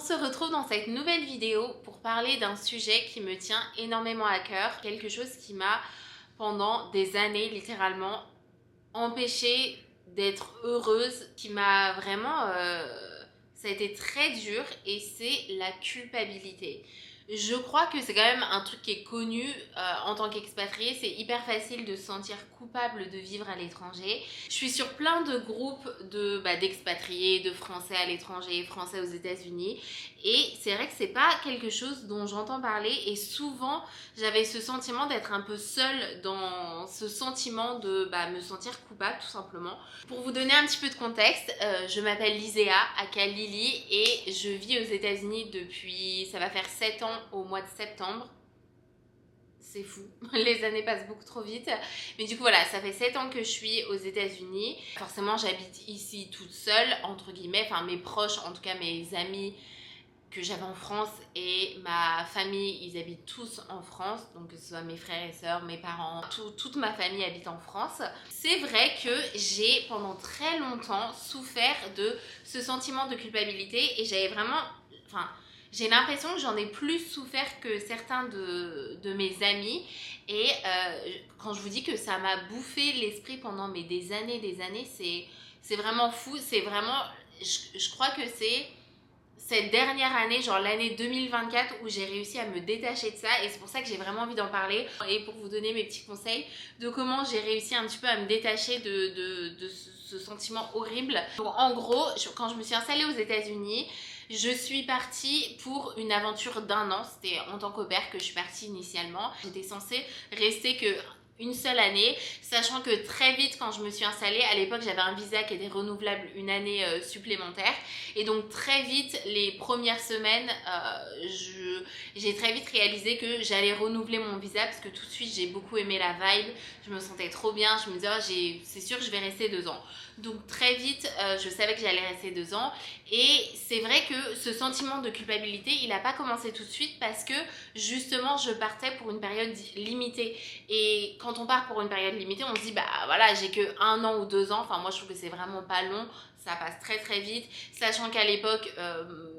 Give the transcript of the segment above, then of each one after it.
se retrouve dans cette nouvelle vidéo pour parler d'un sujet qui me tient énormément à cœur, quelque chose qui m'a pendant des années littéralement empêchée d'être heureuse, qui m'a vraiment... ça a été très dur et c'est la culpabilité. Je crois que c'est quand même un truc qui est connu en tant qu'expatrié. C'est hyper facile de se sentir coupable de vivre à l'étranger. Je suis sur plein de groupes d'expatriés, de Français à l'étranger, Français aux États-Unis. Et c'est vrai que c'est pas quelque chose dont j'entends parler. Et souvent, j'avais ce sentiment d'être un peu seule dans ce sentiment de me sentir coupable, tout simplement. Pour vous donner un petit peu de contexte, je m'appelle Liséa, aka Lily, et je vis aux États-Unis depuis, ça va faire 7 ans au mois de septembre. C'est fou, les années passent beaucoup trop vite. Mais du coup voilà, ça fait 7 ans que je suis aux États-Unis. Forcément j'habite ici toute seule, entre guillemets, enfin mes proches, en tout cas mes amis que j'avais en France et ma famille, ils habitent tous en France, donc que ce soit mes frères et sœurs, mes parents, toute ma famille habite en France. C'est vrai que j'ai pendant très longtemps souffert de ce sentiment de culpabilité et j'avais vraiment... j'ai l'impression que j'en ai plus souffert que certains de mes amis. Et quand je vous dis que ça m'a bouffé l'esprit pendant des années, c'est vraiment fou. C'est vraiment... Je crois que c'est cette dernière année, genre l'année 2024, où j'ai réussi à me détacher de ça. Et c'est pour ça que j'ai vraiment envie d'en parler. Et pour vous donner mes petits conseils de comment j'ai réussi un petit peu à me détacher de ce sentiment horrible. Donc, en gros, quand je me suis installée aux États-Unis, je suis partie pour une aventure d'1 an. C'était en tant qu'au pair que je suis partie initialement. J'étais censée rester que une seule année, sachant que très vite quand je me suis installée, à l'époque j'avais un visa qui était renouvelable une année supplémentaire, et donc très vite, les premières semaines, j'ai très vite réalisé que j'allais renouveler mon visa parce que tout de suite j'ai beaucoup aimé la vibe, je me sentais trop bien, je me disais c'est sûr que je vais rester 2 ans. Donc très vite, je savais que j'allais rester 2 ans, et c'est vrai que ce sentiment de culpabilité, il n'a pas commencé tout de suite parce que justement je partais pour une période limitée. Et quand on part pour une période limitée, on se dit voilà, j'ai que 1 an ou 2 ans, enfin moi je trouve que c'est vraiment pas long, ça passe très très vite, sachant qu'à l'époque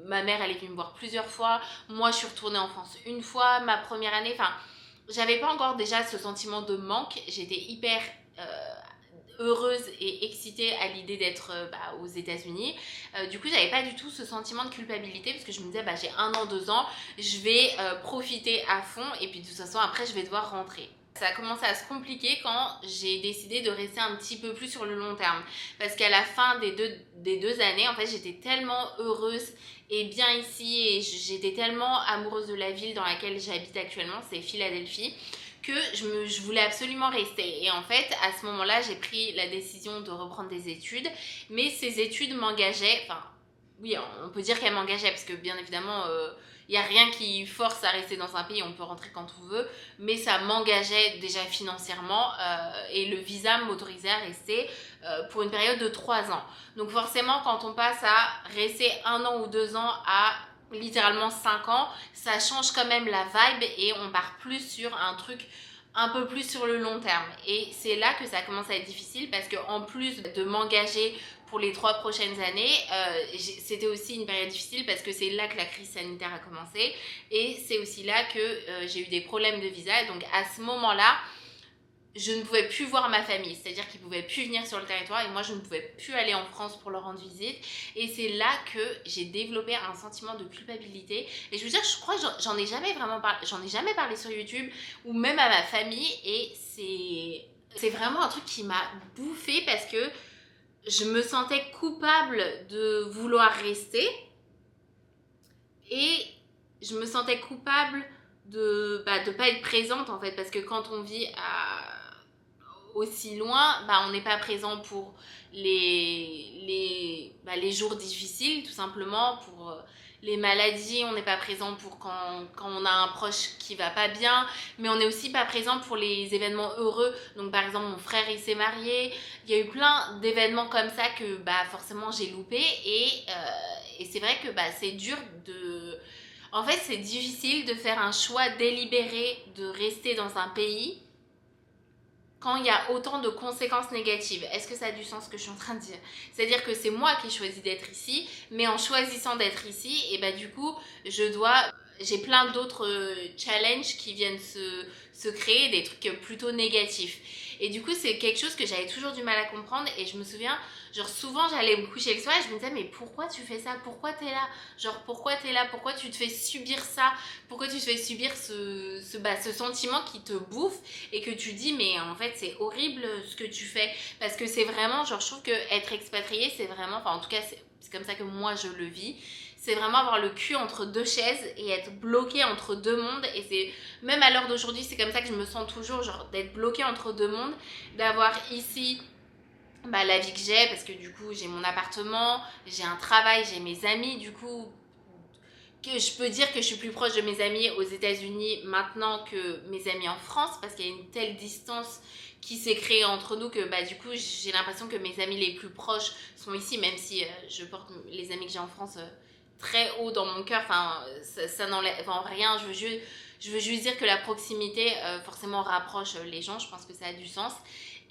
ma mère elle est venue me voir plusieurs fois, moi je suis retournée en France une fois, ma première année, enfin j'avais pas encore déjà ce sentiment de manque, j'étais hyper heureuse et excitée à l'idée d'être aux États-Unis. Du coup, j'avais pas du tout ce sentiment de culpabilité parce que je me disais j'ai 1 an, 2 ans, je vais profiter à fond et puis de toute façon après je vais devoir rentrer. Ça a commencé à se compliquer quand j'ai décidé de rester un petit peu plus sur le long terme. Parce qu'à la fin des deux années, en fait, j'étais tellement heureuse et bien ici et j'étais tellement amoureuse de la ville dans laquelle j'habite actuellement, c'est Philadelphie, que je voulais absolument rester. Et en fait, à ce moment-là, j'ai pris la décision de reprendre des études. Mais ces études m'engageaient, enfin, oui, on peut dire qu'elles m'engageaient parce que bien évidemment... il n'y a rien qui force à rester dans un pays, on peut rentrer quand on veut, mais ça m'engageait déjà financièrement et le visa m'autorisait à rester pour une période de 3 ans. Donc forcément, quand on passe à rester 1 an ou 2 ans à littéralement 5 ans, ça change quand même la vibe et on part plus sur un truc un peu plus sur le long terme. Et c'est là que ça commence à être difficile parce qu'en plus de m'engager pour les 3 prochaines années, c'était aussi une période difficile parce que c'est là que la crise sanitaire a commencé et c'est aussi là que j'ai eu des problèmes de visa. Et donc à ce moment-là, je ne pouvais plus voir ma famille, c'est-à-dire qu'ils ne pouvaient plus venir sur le territoire et moi je ne pouvais plus aller en France pour leur rendre visite. Et c'est là que j'ai développé un sentiment de culpabilité. Et je veux dire, je crois que j'en ai jamais vraiment parlé, j'en ai jamais parlé sur YouTube ou même à ma famille, et c'est vraiment un truc qui m'a bouffée parce que je me sentais coupable de vouloir rester et je me sentais coupable de pas être présente en fait, parce que quand on vit aussi loin, on n'est pas présent pour les jours difficiles, tout simplement, pour les maladies, on n'est pas présent pour quand on a un proche qui va pas bien, mais on n'est aussi pas présent pour les événements heureux. Donc par exemple, mon frère il s'est marié, il y a eu plein d'événements comme ça que forcément j'ai loupé, et c'est vrai que c'est dur de... En fait, c'est difficile de faire un choix délibéré de rester dans un pays quand il y a autant de conséquences négatives. Est-ce que ça a du sens ce que je suis en train de dire? C'est-à-dire que c'est moi qui choisis d'être ici, mais en choisissant d'être ici, et bah du coup, j'ai plein d'autres challenges qui viennent se créer, des trucs plutôt négatifs. Et du coup, c'est quelque chose que j'avais toujours du mal à comprendre. Et je me souviens, genre souvent j'allais me coucher le soir et je me disais mais pourquoi tu fais ça? Pourquoi t'es là? Genre pourquoi t'es là? Pourquoi tu te fais subir ça? Pourquoi tu te fais subir ce sentiment qui te bouffe et que tu dis mais en fait c'est horrible ce que tu fais? Parce que c'est vraiment, genre je trouve que être expatrié c'est vraiment, enfin en tout cas c'est comme ça que moi je le vis. C'est vraiment avoir le cul entre deux chaises et être bloqué entre deux mondes. Et c'est, même à l'heure d'aujourd'hui, c'est comme ça que je me sens toujours, genre d'être bloqué entre deux mondes, d'avoir ici bah, la vie que j'ai, parce que du coup j'ai mon appartement, j'ai un travail, j'ai mes amis, du coup que je peux dire que je suis plus proche de mes amis aux États-Unis maintenant que mes amis en France, parce qu'il y a une telle distance qui s'est créée entre nous que bah, du coup j'ai l'impression que mes amis les plus proches sont ici, même si je porte les amis que j'ai en France très haut dans mon cœur. Enfin, ça n'enlève en rien. Je veux juste dire que la proximité forcément rapproche les gens. Je pense que ça a du sens.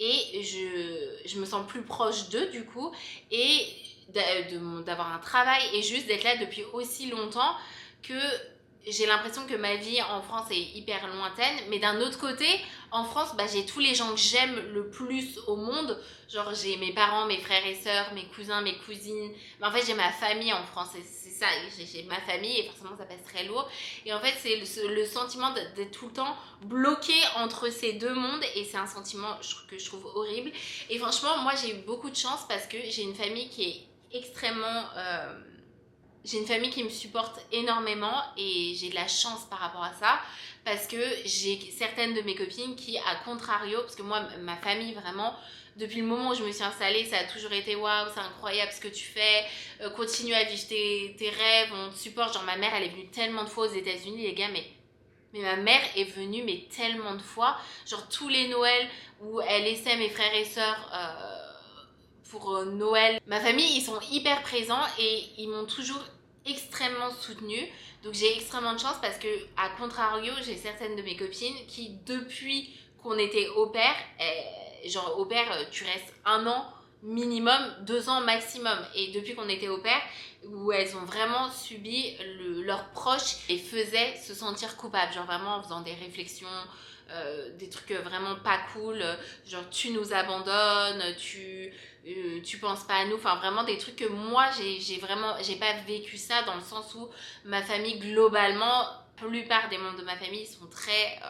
Et je me sens plus proche d'eux du coup. Et d'avoir un travail et juste d'être là depuis aussi longtemps que j'ai l'impression que ma vie en France est hyper lointaine, mais d'un autre côté, en France, bah, j'ai tous les gens que j'aime le plus au monde. Genre, j'ai mes parents, mes frères et sœurs, mes cousins, mes cousines. Mais en fait, j'ai ma famille en France, c'est ça, j'ai ma famille et forcément, ça passe très lourd. Et en fait, c'est le sentiment d'être tout le temps bloqué entre ces deux mondes et c'est un sentiment que je trouve horrible. Et franchement, moi, j'ai eu beaucoup de chance parce que j'ai une famille qui est extrêmement... j'ai une famille qui me supporte énormément et j'ai de la chance par rapport à ça parce que j'ai certaines de mes copines qui, à contrario, parce que moi, ma famille, vraiment, depuis le moment où je me suis installée, ça a toujours été waouh, c'est incroyable ce que tu fais, continue à vivre tes rêves, on te supporte. Genre, ma mère, elle est venue tellement de fois aux États-Unis, les gars, mais ma mère est venue mais tellement de fois, genre tous les Noëls où elle laissait mes frères et sœurs pour Noël. Ma famille, ils sont hyper présents et ils m'ont toujours extrêmement soutenue. Donc j'ai extrêmement de chance parce que, à contrario, j'ai certaines de mes copines qui, depuis qu'on était au pair, genre au pair, tu restes 1 an minimum, 2 ans maximum. Et depuis qu'on était au pair, où elles ont vraiment subi leurs proches et faisaient se sentir coupables, genre vraiment en faisant des réflexions, des trucs vraiment pas cool, genre tu nous abandonnes, tu penses pas à nous, enfin vraiment des trucs que moi j'ai pas vécu ça, dans le sens où ma famille globalement, la plupart des membres de ma famille sont très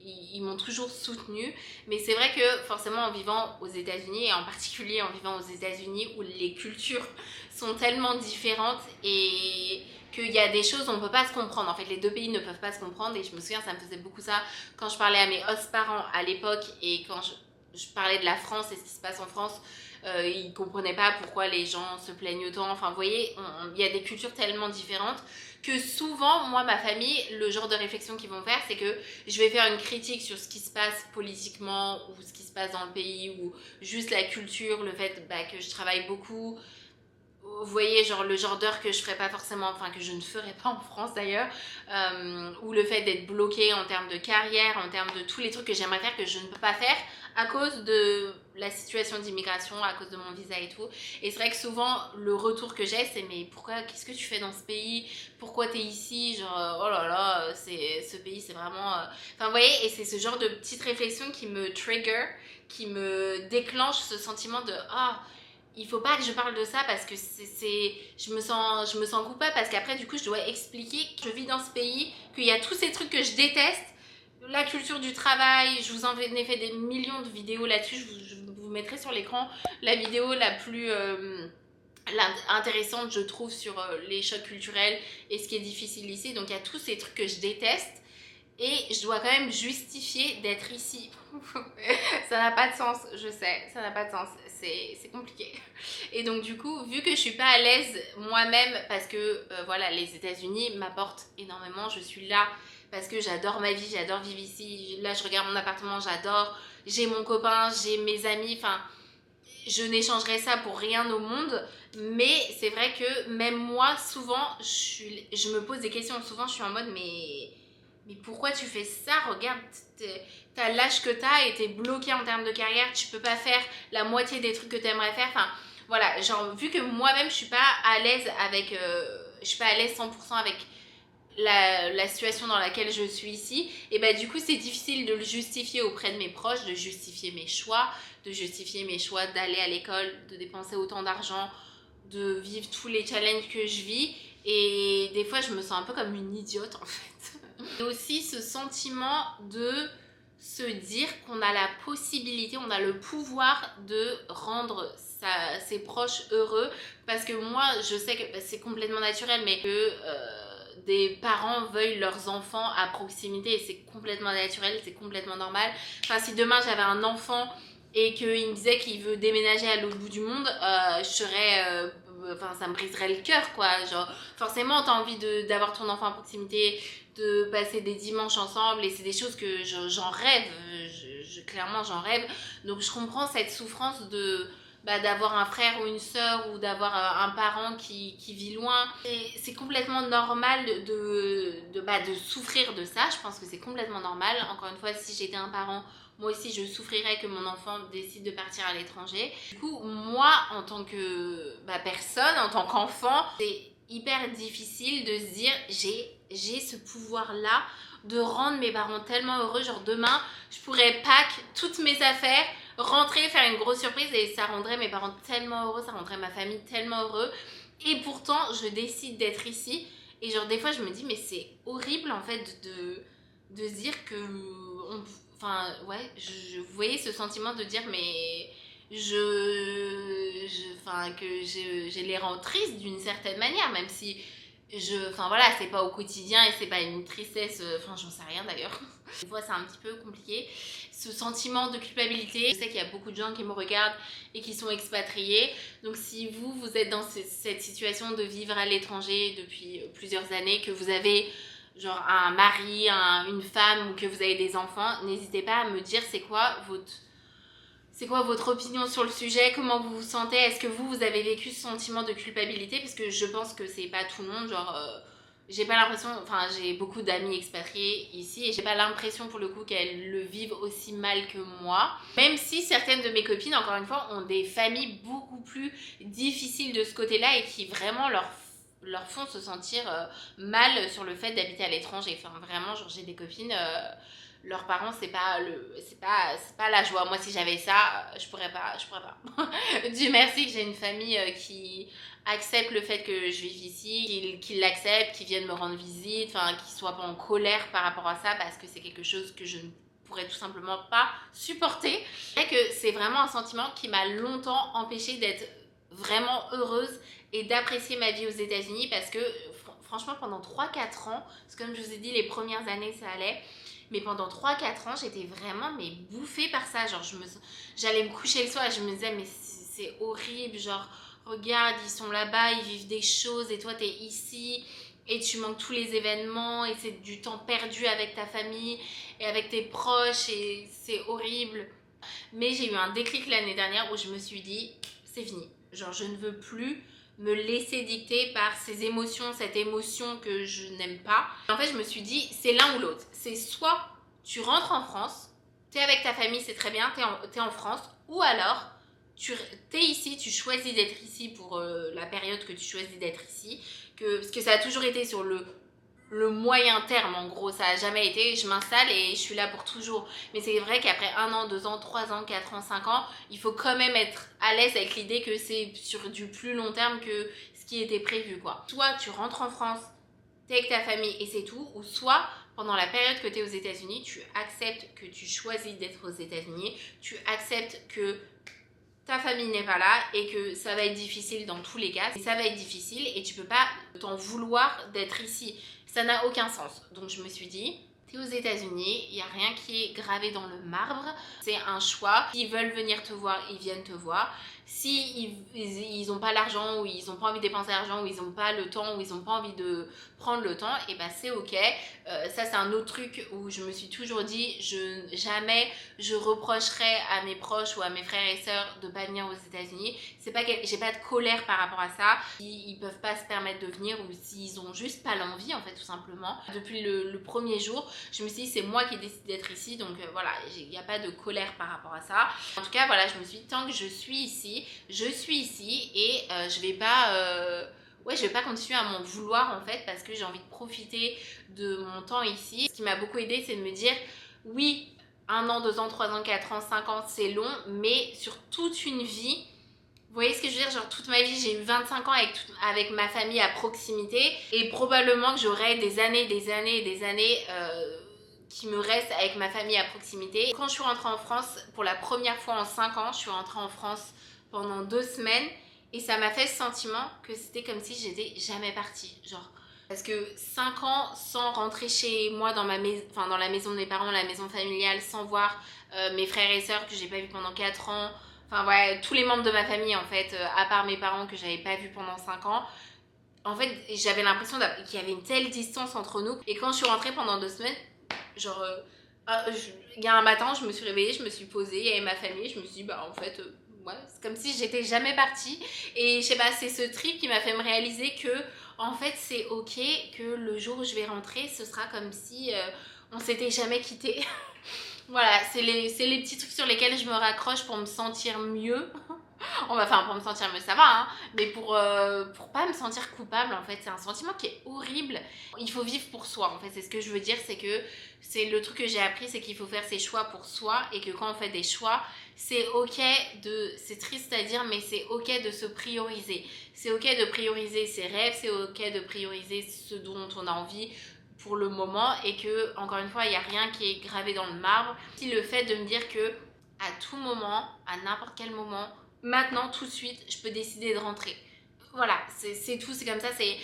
ils m'ont toujours soutenue, mais c'est vrai que forcément en vivant aux États-Unis et en particulier en vivant aux États-Unis où les cultures sont tellement différentes et qu'il y a des choses on ne peut pas se comprendre. En fait, les deux pays ne peuvent pas se comprendre et je me souviens, ça me faisait beaucoup ça quand je parlais à mes host parents à l'époque et quand je parlais de la France et ce qui se passe en France. Ils ne comprenaient pas pourquoi les gens se plaignent autant. Enfin, vous voyez, il y a des cultures tellement différentes que souvent, moi, ma famille, le genre de réflexion qu'ils vont faire, c'est que je vais faire une critique sur ce qui se passe politiquement ou ce qui se passe dans le pays ou juste la culture, le fait que je travaille beaucoup. Vous voyez, genre le genre d'heure que je ferais pas forcément, enfin que je ne ferais pas en France d'ailleurs, ou le fait d'être bloquée en termes de carrière, en termes de tous les trucs que j'aimerais faire que je ne peux pas faire à cause de la situation d'immigration, à cause de mon visa et tout. Et c'est vrai que souvent le retour que j'ai c'est mais pourquoi, qu'est-ce que tu fais dans ce pays, pourquoi t'es ici, genre oh là là, ce pays c'est vraiment... Enfin vous voyez, et c'est ce genre de petite réflexion qui me trigger, qui me déclenche ce sentiment de il faut pas que je parle de ça parce que je me sens coupable parce qu'après du coup je dois expliquer que je vis dans ce pays, qu'il y a tous ces trucs que je déteste, la culture du travail. Je vous en ai fait des millions de vidéos là-dessus, je vous mettrai sur l'écran la vidéo la plus intéressante je trouve sur les chocs culturels et ce qui est difficile ici. Donc il y a tous ces trucs que je déteste et je dois quand même justifier d'être ici. Ça n'a pas de sens, je sais, ça n'a pas de sens, c'est compliqué. Et donc du coup, vu que je suis pas à l'aise moi-même, parce que voilà, les États-Unis m'apportent énormément, je suis là parce que j'adore ma vie, j'adore vivre ici. Là, je regarde mon appartement, j'adore, j'ai mon copain, j'ai mes amis, enfin, je n'échangerai ça pour rien au monde. Mais c'est vrai que même moi, souvent, je me pose des questions, souvent je suis en mode, mais pourquoi tu fais ça? Regarde, t'as l'âge que t'as et t'es bloqué en termes de carrière, tu peux pas faire la moitié des trucs que t'aimerais faire. Enfin, voilà, genre, vu que moi-même, je suis pas à l'aise avec... je suis pas à l'aise 100% avec la situation dans laquelle je suis ici, et bah du coup c'est difficile de le justifier auprès de mes proches, de justifier mes choix, d'aller à l'école, de dépenser autant d'argent, de vivre tous les challenges que je vis, et des fois je me sens un peu comme une idiote en fait. Et aussi ce sentiment de se dire qu'on a la possibilité, on a le pouvoir de rendre ses proches heureux, parce que moi je sais que c'est complètement naturel, mais que des parents veuillent leurs enfants à proximité, et c'est complètement naturel, c'est complètement normal. Enfin, si demain j'avais un enfant et qu'il me disait qu'il veut déménager à l'autre bout du monde, je serais... Enfin, ça me briserait le cœur, quoi. Genre, forcément, t'as envie d'avoir ton enfant à proximité, de passer des dimanches ensemble, et c'est des choses que j'en rêve. Clairement, j'en rêve. Donc, je comprends cette souffrance d'avoir un frère ou une sœur, ou d'avoir un parent qui vit loin. C'est complètement normal de souffrir de ça. Je pense que c'est complètement normal. Encore une fois, si j'étais un parent, moi aussi je souffrirais que mon enfant décide de partir à l'étranger. Du coup, moi en tant que personne, en tant qu'enfant, c'est hyper difficile de se dire j'ai ce pouvoir là de rendre mes parents tellement heureux. Genre demain je pourrais pack toutes mes affaires, rentrer, faire une grosse surprise, et ça rendrait mes parents tellement heureux, ça rendrait ma famille tellement heureux, et pourtant je décide d'être ici. Et genre des fois je me dis mais c'est horrible en fait de se dire que enfin ouais, vous voyez ce sentiment de dire mais que j'ai les rends tristes d'une certaine manière, même si enfin voilà, c'est pas au quotidien et c'est pas une tristesse, enfin j'en sais rien d'ailleurs. Des fois c'est un petit peu compliqué, ce sentiment de culpabilité. Je sais qu'il y a beaucoup de gens qui me regardent et qui sont expatriés, donc si vous êtes dans cette situation de vivre à l'étranger depuis plusieurs années, que vous avez genre un mari, une femme, ou que vous avez des enfants, n'hésitez pas à me dire c'est quoi votre opinion sur le sujet, comment vous vous sentez, est-ce que vous avez vécu ce sentiment de culpabilité, parce que je pense que c'est pas tout le monde, genre j'ai pas l'impression, enfin j'ai beaucoup d'amis expatriés ici et j'ai pas l'impression pour le coup qu'elles le vivent aussi mal que moi, même si certaines de mes copines, encore une fois, ont des familles beaucoup plus difficiles de ce côté-là et qui vraiment leur font se sentir mal sur le fait d'habiter à l'étranger. Enfin vraiment, genre j'ai des copines, leurs parents c'est pas la joie. Moi si j'avais ça, je pourrais pas. Dieu merci que j'ai une famille qui accepte le fait que je vive ici, qui l'accepte, qui viennent me rendre visite, enfin qui soient pas en colère par rapport à ça, parce que c'est quelque chose que je ne pourrais tout simplement pas supporter. C'est que c'est vraiment un sentiment qui m'a longtemps empêchée d'être vraiment heureuse et d'apprécier ma vie aux États-Unis, parce que franchement pendant 3-4 ans, parce que comme je vous ai dit, les premières années ça allait, mais pendant 3-4 ans j'étais vraiment bouffée par ça. Genre j'allais me coucher le soir et je me disais mais c'est horrible, genre regarde, ils sont là-bas, ils vivent des choses et toi t'es ici et tu manques tous les événements et c'est du temps perdu avec ta famille et avec tes proches et c'est horrible. Mais j'ai eu un déclic l'année dernière où je me suis dit c'est fini, genre je ne veux plus me laisser dicter par ces émotions, cette émotion que je n'aime pas. En fait je me suis dit c'est l'un ou l'autre, c'est soit tu rentres en France, t'es avec ta famille, c'est très bien, t'es en France, ou alors t'es ici, tu choisis d'être ici pour la période que tu choisis d'être ici, parce que ça a toujours été sur le moyen terme, en gros, ça a jamais été je m'installe et je suis là pour toujours. Mais c'est vrai qu'après 1 an, 2 ans, 3 ans, 4 ans, 5 ans, il faut quand même être à l'aise avec l'idée que c'est sur du plus long terme que ce qui était prévu, quoi. Soit tu rentres en France, t'es avec ta famille et c'est tout, ou soit pendant la période que t'es aux États-Unis, tu acceptes que tu choisis d'être aux États-Unis, tu acceptes que ta famille n'est pas là et que ça va être difficile dans tous les cas. Ça va être difficile et tu peux pas t'en vouloir d'être ici. Ça n'a aucun sens. Donc je me suis dit, t'es aux États-Unis, il n'y a rien qui est gravé dans le marbre. C'est un choix. S'ils veulent venir te voir, ils viennent te voir. si ils ont pas l'argent, ou ils ont pas envie de dépenser l'argent, ou ils ont pas le temps, ou ils ont pas envie de prendre le temps, et ben c'est ok. Ça c'est un autre truc où je me suis toujours dit, jamais je reprocherai à mes proches ou à mes frères et sœurs de pas venir aux États-Unis. C'est pas que j'ai pas de colère par rapport à ça. Ils peuvent pas se permettre de venir, ou s'ils ont juste pas l'envie en fait, tout simplement. Depuis le premier jour, je me suis dit c'est moi qui décide d'être ici, donc voilà, il n'y a pas de colère par rapport à ça. En tout cas voilà, je me suis dit tant que je suis ici et je vais pas ouais, je vais pas continuer à m'en vouloir en fait, parce que j'ai envie de profiter de mon temps ici. Ce qui m'a beaucoup aidé, c'est de me dire oui, 1 an, 2 ans, 3 ans, 4 ans, 5 ans, c'est long, mais sur toute une vie, vous voyez ce que je veux dire, genre toute ma vie, j'ai eu 25 ans avec ma famille à proximité, et probablement que j'aurai des années qui me restent avec ma famille à proximité. Quand je suis rentrée en France, pour la première fois en 5 ans, je suis rentrée en France pendant 2 semaines, et ça m'a fait ce sentiment que c'était comme si j'étais jamais partie, genre. Parce que 5 ans sans rentrer chez moi dans la maison de mes parents, la maison familiale, sans voir mes frères et sœurs que j'ai pas vus pendant 4 ans, enfin ouais, tous les membres de ma famille en fait, à part mes parents que j'avais pas vus pendant 5 ans, en fait j'avais l'impression qu'il y avait une telle distance entre nous. Et quand je suis rentrée pendant 2 semaines, genre il y a un matin, je me suis réveillée, je me suis posée, il y avait ma famille, je me suis dit bah en fait ouais, c'est comme si j'étais jamais partie. Et je sais pas, c'est ce trip qui m'a fait me réaliser que en fait c'est ok, que le jour où je vais rentrer, ce sera comme si on s'était jamais quitté. Voilà, c'est les petits trucs sur lesquels je me raccroche pour me sentir mieux. Enfin, pour me sentir mieux, ça va, hein, mais pour pas me sentir coupable, en fait. C'est un sentiment qui est horrible. Il faut vivre pour soi, en fait. C'est ce que je veux dire, c'est que c'est le truc que j'ai appris, c'est qu'il faut faire ses choix pour soi, et que quand on fait des choix, c'est ok c'est triste à dire, mais c'est ok de se prioriser. C'est ok de prioriser ses rêves, c'est ok de prioriser ce dont on a envie pour le moment, et que, encore une fois, il n'y a rien qui est gravé dans le marbre. Si le fait de me dire que à tout moment, à n'importe quel moment, maintenant, tout de suite, je peux décider de rentrer. Voilà, c'est tout, c'est comme ça, c'est...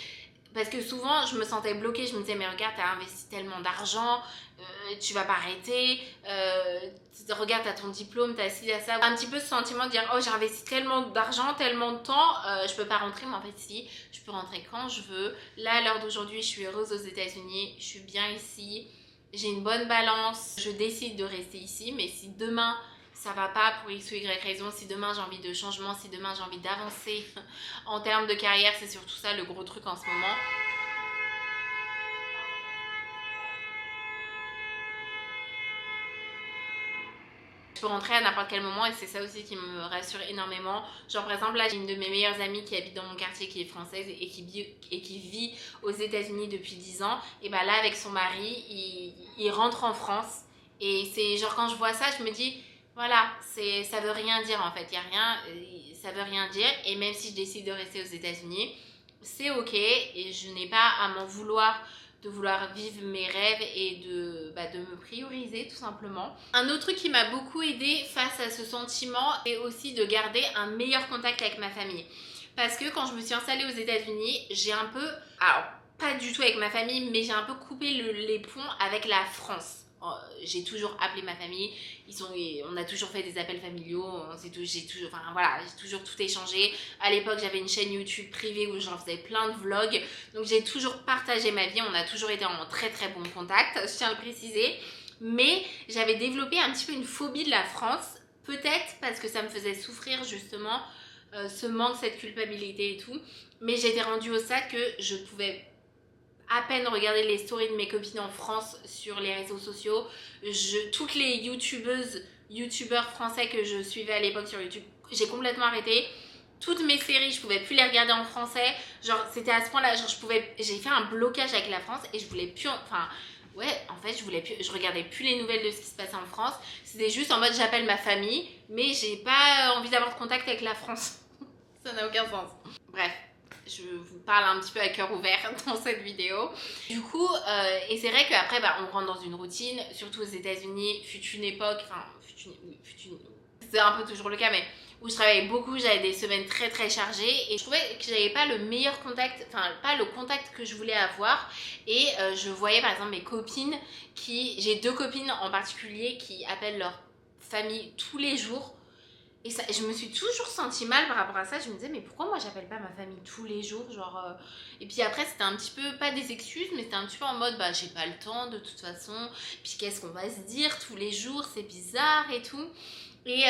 Parce que souvent, je me sentais bloquée, je me disais, mais regarde, t'as investi tellement d'argent, tu vas pas arrêter, regarde, t'as ton diplôme, t'as ci, t'as ça. Un petit peu ce sentiment de dire, oh, j'ai investi tellement d'argent, tellement de temps, je peux pas rentrer, mais en fait, si, je peux rentrer quand je veux. Là, à l'heure d'aujourd'hui, je suis heureuse aux États-Unis, je suis bien ici, j'ai une bonne balance, je décide de rester ici, mais si demain ça va pas pour X ou Y raison, si demain j'ai envie de changement, si demain j'ai envie d'avancer en termes de carrière, c'est surtout ça le gros truc en ce moment. Je peux rentrer à n'importe quel moment, et c'est ça aussi qui me rassure énormément. Genre par exemple là, j'ai une de mes meilleures amies qui habite dans mon quartier, qui est française et qui vit aux États-Unis depuis 10 ans. Et bah là, avec son mari, il rentre en France, et c'est genre quand je vois ça, je me dis voilà, ça veut rien dire en fait, il y a rien, ça veut rien dire. Et même si je décide de rester aux États-Unis, c'est ok, et je n'ai pas à m'en vouloir de vouloir vivre mes rêves et de me prioriser tout simplement. Un autre truc qui m'a beaucoup aidé face à ce sentiment est aussi de garder un meilleur contact avec ma famille. Parce que quand je me suis installée aux États-Unis, j'ai un peu, alors pas du tout avec ma famille, mais j'ai un peu coupé les ponts avec la France. J'ai toujours appelé ma famille, on a toujours fait des appels familiaux, j'ai toujours tout échangé. À l'époque, j'avais une chaîne YouTube privée où j'en faisais plein de vlogs, donc j'ai toujours partagé ma vie, on a toujours été en très très bon contact, je tiens à le préciser. Mais j'avais développé un petit peu une phobie de la France, peut-être parce que ça me faisait souffrir justement ce manque, cette culpabilité et tout. Mais j'étais rendue au stade que je pouvais à peine regarder les stories de mes copines en France sur les réseaux sociaux. Toutes les youtubeurs français que je suivais à l'époque sur YouTube, j'ai complètement arrêté. Toutes mes séries, je pouvais plus les regarder en français. Genre, c'était à ce point-là, genre, j'ai fait un blocage avec la France, et je voulais plus, je regardais plus les nouvelles de ce qui se passait en France. C'était juste en mode, j'appelle ma famille, mais j'ai pas envie d'avoir de contact avec la France. Ça n'a aucun sens. Bref. Je vous parle un petit peu à cœur ouvert dans cette vidéo. Du coup, et c'est vrai qu'après, on rentre dans une routine, surtout aux États-Unis, fut une époque, c'est un peu toujours le cas, mais où je travaillais beaucoup, j'avais des semaines très très chargées, et je trouvais que j'avais pas le meilleur contact, pas le contact que je voulais avoir. Et je voyais par exemple mes copines, j'ai 2 copines en particulier qui appellent leur famille tous les jours. Et ça, je me suis toujours sentie mal par rapport à ça. Je me disais, mais pourquoi moi j'appelle pas ma famille tous les jours, genre Et puis après, c'était un petit peu, pas des excuses, mais c'était un petit peu en mode, bah j'ai pas le temps de toute façon. Puis qu'est-ce qu'on va se dire tous les jours, c'est bizarre et tout. Et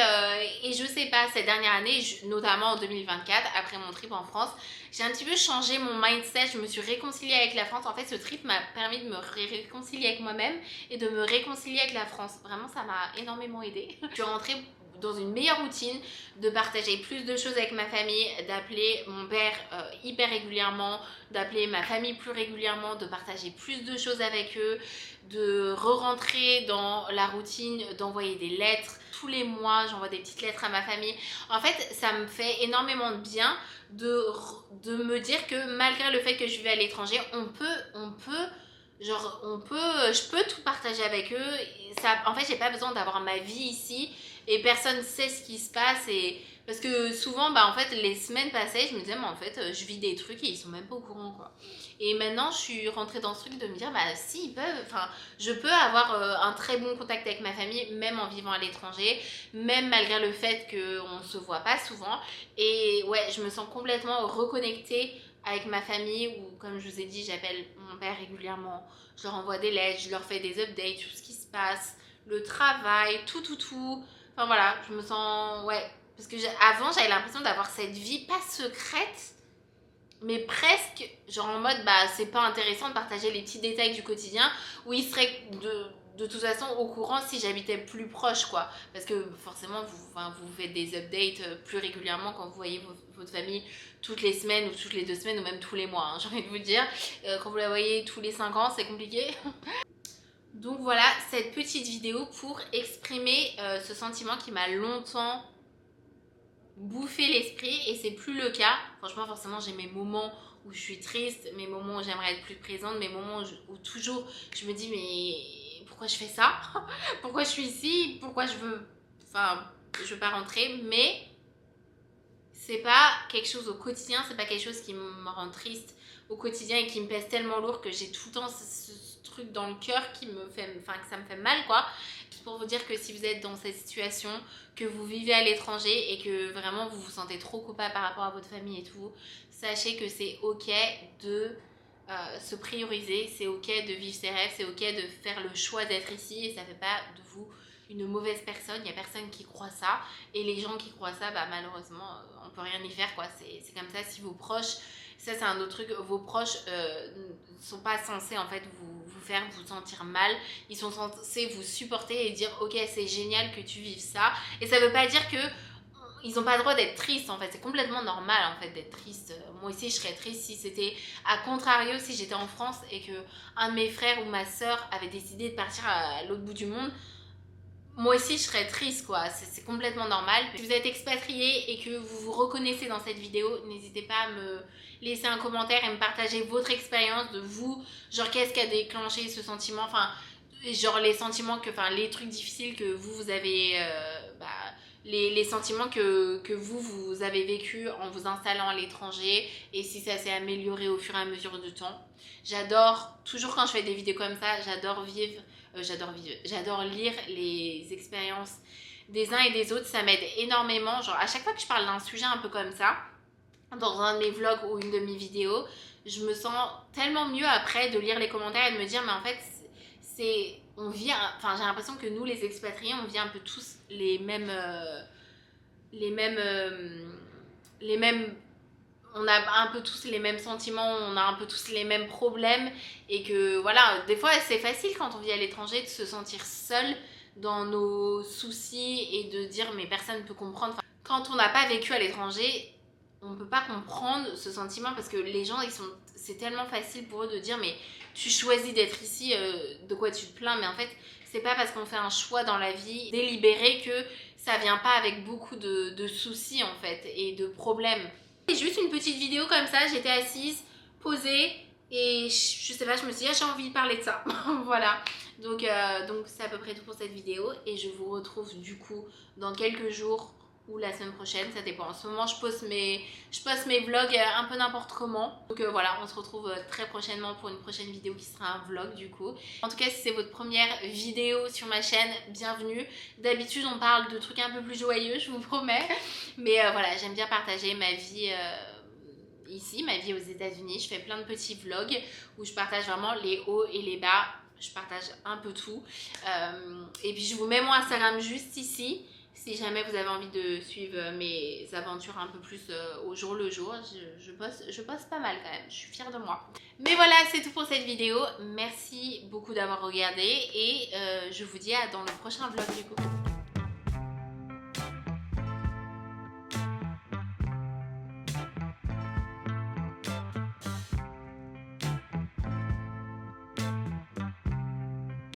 je sais pas, cette dernière année, notamment en 2024, après mon trip en France, j'ai un petit peu changé mon mindset. Je me suis réconciliée avec la France. En fait, ce trip m'a permis de me réconcilier avec moi-même et de me réconcilier avec la France. Vraiment, ça m'a énormément aidée. Je suis rentrée dans une meilleure routine, de partager plus de choses avec ma famille, d'appeler mon père hyper régulièrement, d'appeler ma famille plus régulièrement, de partager plus de choses avec eux, de re-rentrer dans la routine, d'envoyer des lettres. Tous les mois, j'envoie des petites lettres à ma famille. En fait, ça me fait énormément de bien de me dire que malgré le fait que je vais à l'étranger, je peux tout partager avec eux. Ça, en fait, j'ai pas besoin d'avoir ma vie ici et personne sait ce qui se passe. Parce que souvent, bah, en fait, les semaines passaient, je me disais, mais en fait, je vis des trucs et ils sont même pas au courant, quoi. Et maintenant, je suis rentrée dans ce truc de me dire, bah, si, ils peuvent, enfin, je peux avoir un très bon contact avec ma famille, même en vivant à l'étranger, même malgré le fait qu'on se voit pas souvent. Et ouais, je me sens complètement reconnectée avec ma famille, où, comme je vous ai dit, j'appelle mon père régulièrement, je leur envoie des lettres, je leur fais des updates, tout ce qui se passe, le travail, tout. Enfin voilà, je me sens, ouais, parce que avant j'avais l'impression d'avoir cette vie pas secrète, mais presque genre en mode bah c'est pas intéressant de partager les petits détails du quotidien où ils seraient de toute façon au courant si j'habitais plus proche, quoi, parce que forcément vous faites des updates plus régulièrement quand vous voyez votre famille toutes les semaines ou toutes les 2 semaines ou même tous les mois, hein, j'ai envie de vous dire. Quand vous la voyez tous les 5 ans, c'est compliqué. Donc voilà, cette petite vidéo pour exprimer ce sentiment qui m'a longtemps bouffé l'esprit et c'est plus le cas. Franchement, forcément, j'ai mes moments où je suis triste, mes moments où j'aimerais être plus présente, mes moments où toujours je me dis mais pourquoi je fais ça? Pourquoi je suis ici? Pourquoi je veux... Enfin, je veux pas rentrer, mais c'est pas quelque chose au quotidien, c'est pas quelque chose qui me rend triste au quotidien et qui me pèse tellement lourd que j'ai tout le temps ce truc dans le cœur qui me fait, enfin que ça me fait mal, quoi. Juste pour vous dire que si vous êtes dans cette situation, que vous vivez à l'étranger et que vraiment vous vous sentez trop coupable par rapport à votre famille et tout, sachez que c'est ok de se prioriser, c'est ok de vivre ses rêves, c'est ok de faire le choix d'être ici et ça fait pas de vous une mauvaise personne, il n'y a personne qui croit ça et les gens qui croient ça, bah malheureusement on peut rien y faire, quoi. C'est comme ça. Si vos proches, ça c'est un autre truc, vos proches ne sont pas censés en fait vous faire vous sentir mal, ils sont censés vous supporter et dire ok c'est génial que tu vives ça, et ça veut pas dire que ils n'ont pas le droit d'être tristes, en fait, c'est complètement normal en fait d'être triste. Moi aussi je serais triste si c'était à contrario, si j'étais en France et que un de mes frères ou ma soeur avait décidé de partir à l'autre bout du monde. Moi aussi je serais triste, quoi, c'est complètement normal. Si vous êtes expatrié et que vous vous reconnaissez dans cette vidéo, n'hésitez pas à me laisser un commentaire et me partager votre expérience de vous, genre qu'est-ce qui a déclenché ce sentiment, enfin genre les sentiments que, enfin les trucs difficiles que vous avez, les sentiments que vous avez vécu en vous installant à l'étranger et si ça s'est amélioré au fur et à mesure du temps. J'adore, toujours quand je fais des vidéos comme ça, j'adore lire les expériences des uns et des autres, ça m'aide énormément. Genre à chaque fois que je parle d'un sujet un peu comme ça, dans un de mes vlogs ou une de mes vidéos, je me sens tellement mieux après de lire les commentaires et de me dire mais en fait on vit, enfin j'ai l'impression que nous les expatriés on vit un peu tous les mêmes on a un peu tous les mêmes sentiments, on a un peu tous les mêmes problèmes et que voilà, des fois c'est facile quand on vit à l'étranger de se sentir seul dans nos soucis et de dire mais personne ne peut comprendre. Enfin, quand on n'a pas vécu à l'étranger, on ne peut pas comprendre ce sentiment parce que les gens, c'est tellement facile pour eux de dire mais tu choisis d'être ici, de quoi tu te plains, mais en fait c'est pas parce qu'on fait un choix dans la vie délibéré que ça vient pas avec beaucoup de soucis en fait et de problèmes. C'est juste une petite vidéo comme ça, j'étais assise, posée et je sais pas, je me suis dit j'ai envie de parler de ça. Voilà, donc c'est à peu près tout pour cette vidéo et je vous retrouve du coup dans quelques jours ou la semaine prochaine, ça dépend. En ce moment, je poste mes vlogs un peu n'importe comment. Donc voilà, on se retrouve très prochainement pour une prochaine vidéo qui sera un vlog du coup. En tout cas, si c'est votre première vidéo sur ma chaîne, bienvenue. D'habitude, on parle de trucs un peu plus joyeux, je vous promets. Mais voilà, j'aime bien partager ma vie ici, ma vie aux États-Unis. Je fais plein de petits vlogs où je partage vraiment les hauts et les bas. Je partage un peu tout. Et puis je vous mets mon Instagram juste ici. Si jamais vous avez envie de suivre mes aventures un peu plus au jour le jour, je poste pas mal quand même, je suis fière de moi. Mais voilà, c'est tout pour cette vidéo. Merci beaucoup d'avoir regardé et je vous dis à dans le prochain vlog du coup.